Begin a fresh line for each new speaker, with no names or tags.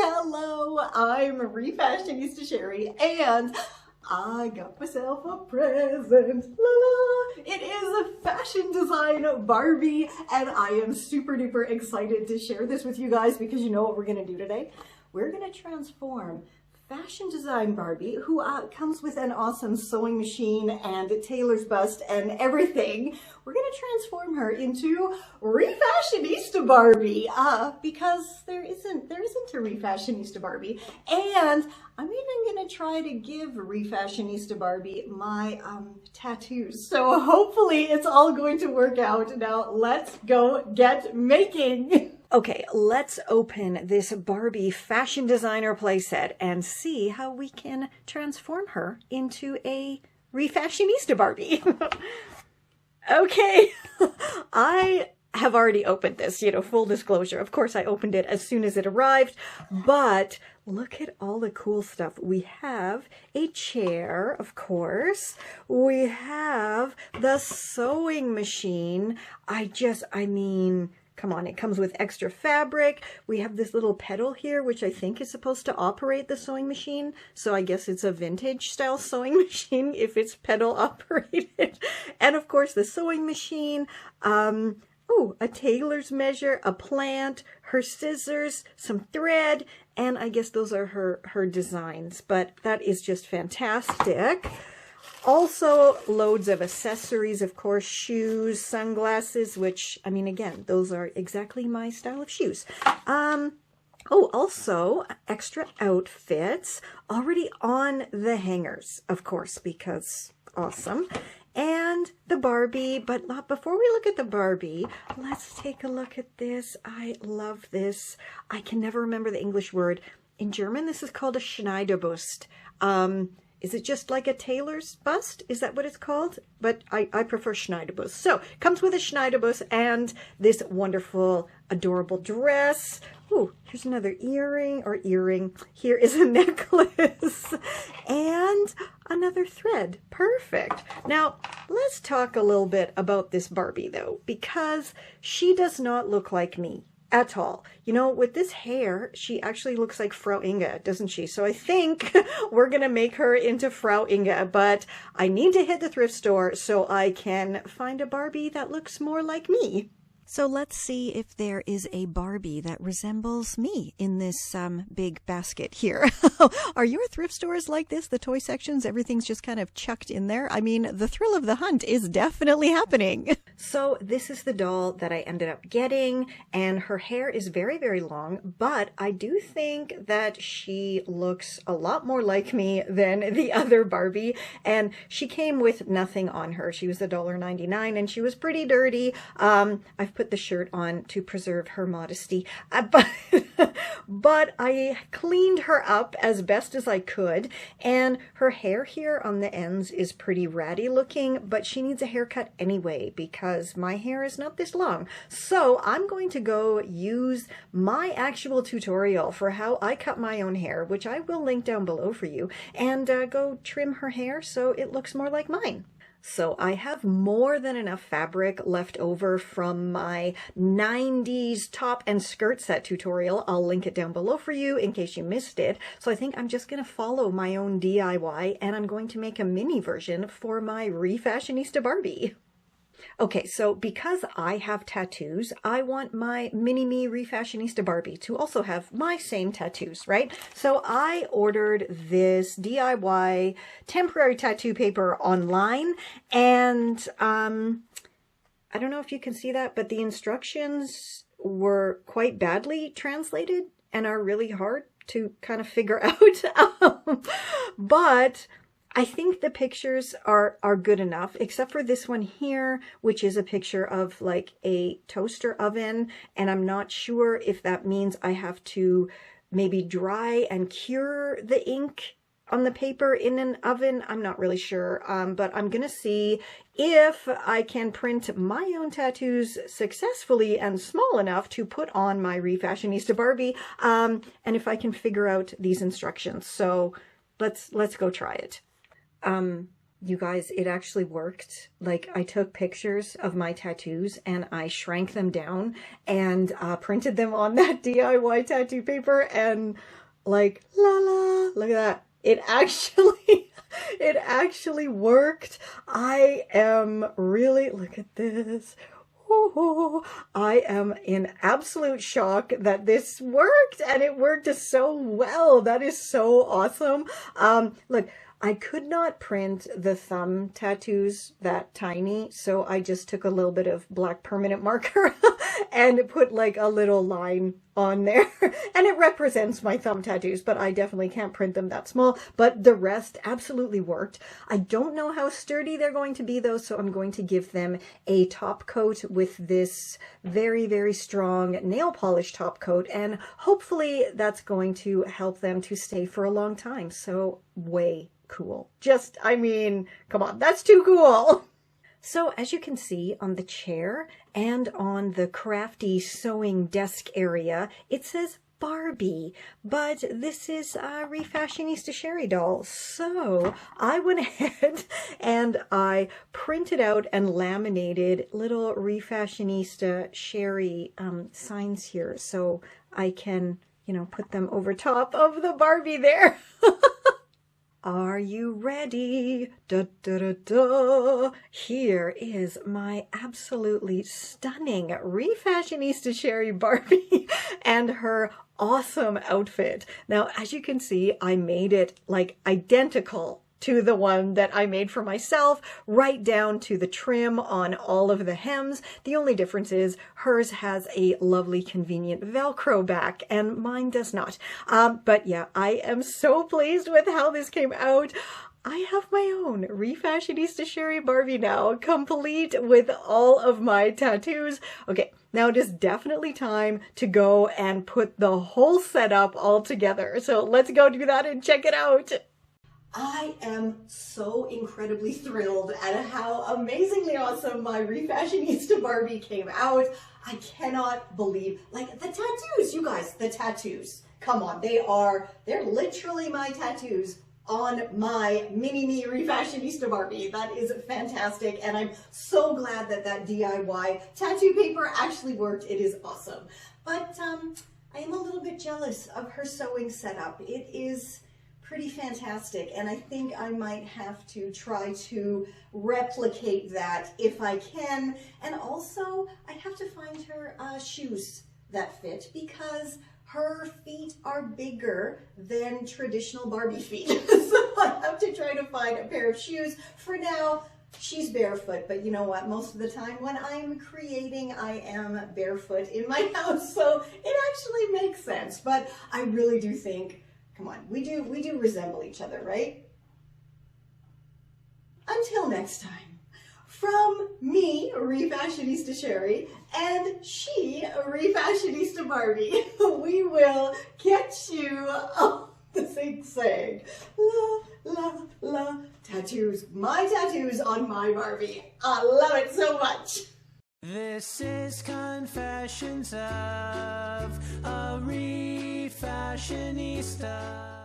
Hello, I'm Refashionista Sheri, and I got myself a present. La la! It is a fashion design Barbie, and I am super duper excited to share this with you guys because you know what we're gonna do today? We're gonna transform fashion design Barbie, who comes with an awesome sewing machine and tailor's bust and everything. We're gonna transform her into Refashionista Barbie because there isn't a Refashionista Barbie, and I'm even gonna try to give Refashionista Barbie my tattoos. So hopefully it's all going to work out. Now let's go get making. Okay, let's open this Barbie fashion designer playset and see how we can transform her into a Refashionista Barbie. Okay, I have already opened this, full disclosure. Of course, I opened it as soon as it arrived, but look at all the cool stuff. We have a chair, of course. We have the sewing machine. I mean, come on, it comes with extra fabric. We have this little pedal here, which I think is supposed to operate the sewing machine. So I guess it's a vintage style sewing machine if it's pedal operated. And of course the sewing machine, a tailor's measure, a plant, her scissors, some thread, and I guess those are her designs. But that is just fantastic. Also, loads of accessories, of course, shoes, sunglasses, which, I mean, again, those are exactly my style of shoes. Also, extra outfits already on the hangers, of course, because awesome. And the Barbie, but before we look at the Barbie, let's take a look at this. I love this. I can never remember the English word. In German, this is called a Schneiderbust. Is it just like a tailor's bust? Is that what it's called? But I prefer Schneiderbust. So it comes with a Schneiderbust and this wonderful, adorable dress. Ooh, here's another earring. Here is a necklace and another thread. Perfect. Now, let's talk a little bit about this Barbie though, because she does not look like me at all. With this hair, she actually looks like Frau Inge, doesn't she? So I think we're going to make her into Frau Inge, but I need to hit the thrift store so I can find a Barbie that looks more like me. So let's see if there is a Barbie that resembles me in this big basket here. Are your thrift stores like this? The toy sections, everything's just kind of chucked in there. I mean, the thrill of the hunt is definitely happening. So this is the doll that I ended up getting, and her hair is very, very long, but I do think that she looks a lot more like me than the other Barbie, and she came with nothing on her. She was $1.99 and she was pretty dirty. I've put the shirt on to preserve her modesty, but I cleaned her up as best as I could, and her hair here on the ends is pretty ratty looking, but she needs a haircut anyway because my hair is not this long. So I'm going to go use my actual tutorial for how I cut my own hair, which I will link down below for you, and go trim her hair so it looks more like mine. So I have more than enough fabric left over from my 90s top and skirt set tutorial. I'll link it down below for you in case you missed it. So I think I'm just going to follow my own DIY, and I'm going to make a mini version for my Refashionista Barbie. Okay, so because I have tattoos, I want my mini-me Refashionista Barbie to also have my same tattoos, right? So I ordered this DIY temporary tattoo paper online, and I don't know if you can see that, but the instructions were quite badly translated and are really hard to kind of figure out. But I think the pictures are good enough, except for this one here, which is a picture of like a toaster oven. And I'm not sure if that means I have to maybe dry and cure the ink on the paper in an oven. I'm not really sure, but I'm going to see if I can print my own tattoos successfully and small enough to put on my Refashionista Barbie, and if I can figure out these instructions. So let's go try it. You guys, it actually worked. Like, I took pictures of my tattoos and I shrank them down and printed them on that DIY tattoo paper, and like, la la, look at that. It actually, it actually worked. I am really, look at this. Ooh, I am in absolute shock that this worked, and it worked so well. That is so awesome. Look, I could not print the thumb tattoos that tiny, so I just took a little bit of black permanent marker and put like a little line on there. And it represents my thumb tattoos, but I definitely can't print them that small. But the rest absolutely worked. I don't know how sturdy they're going to be though, so I'm going to give them a top coat with this very, very strong nail polish top coat, and hopefully that's going to help them to stay for a long time. So way cool. Just, I mean, come on, that's too cool. So as you can see on the chair and on the crafty sewing desk area, it says Barbie, but this is a Refashionista Sheri doll. So I went ahead and I printed out and laminated little Refashionista Sheri signs here, so I can, you know, put them over top of the Barbie there. Are you ready? Da, da, da, da. Here is my absolutely stunning Refashionista Sheri Barbie and her awesome outfit. Now, as you can see, I made it like identical to the one that I made for myself, right down to the trim on all of the hems. The only difference is hers has a lovely convenient Velcro back and mine does not. But yeah, I am so pleased with how this came out. I have my own Refashionista Sheri Barbie now, complete with all of my tattoos. Okay, now it is definitely time to go and put the whole setup all together. So let's go do that and check it out. I am so incredibly thrilled at how amazingly awesome my Refashionista Barbie came out. I cannot believe, like, the tattoos, you guys, the tattoos. Come on, they're literally my tattoos on my mini-me Refashionista Barbie. That is fantastic, and I'm so glad that that DIY tattoo paper actually worked. It is awesome. But I am a little bit jealous of her sewing setup. It is pretty fantastic, and I think I might have to try to replicate that if I can. And also I have to find her shoes that fit, because her feet are bigger than traditional Barbie feet. So I have to try to find a pair of shoes. For now, she's barefoot, but you know what? Most of the time when I'm creating, I am barefoot in my house, so it actually makes sense. But I really do think, come on, we do resemble each other, right? Until next time, from me, Refashionista Sheri, and she, Refashionista Barbie, we will catch you on the zigzag. La, la, la. Tattoos, my tattoos on my Barbie. I love it so much.
This is Confessions of a Refashionista.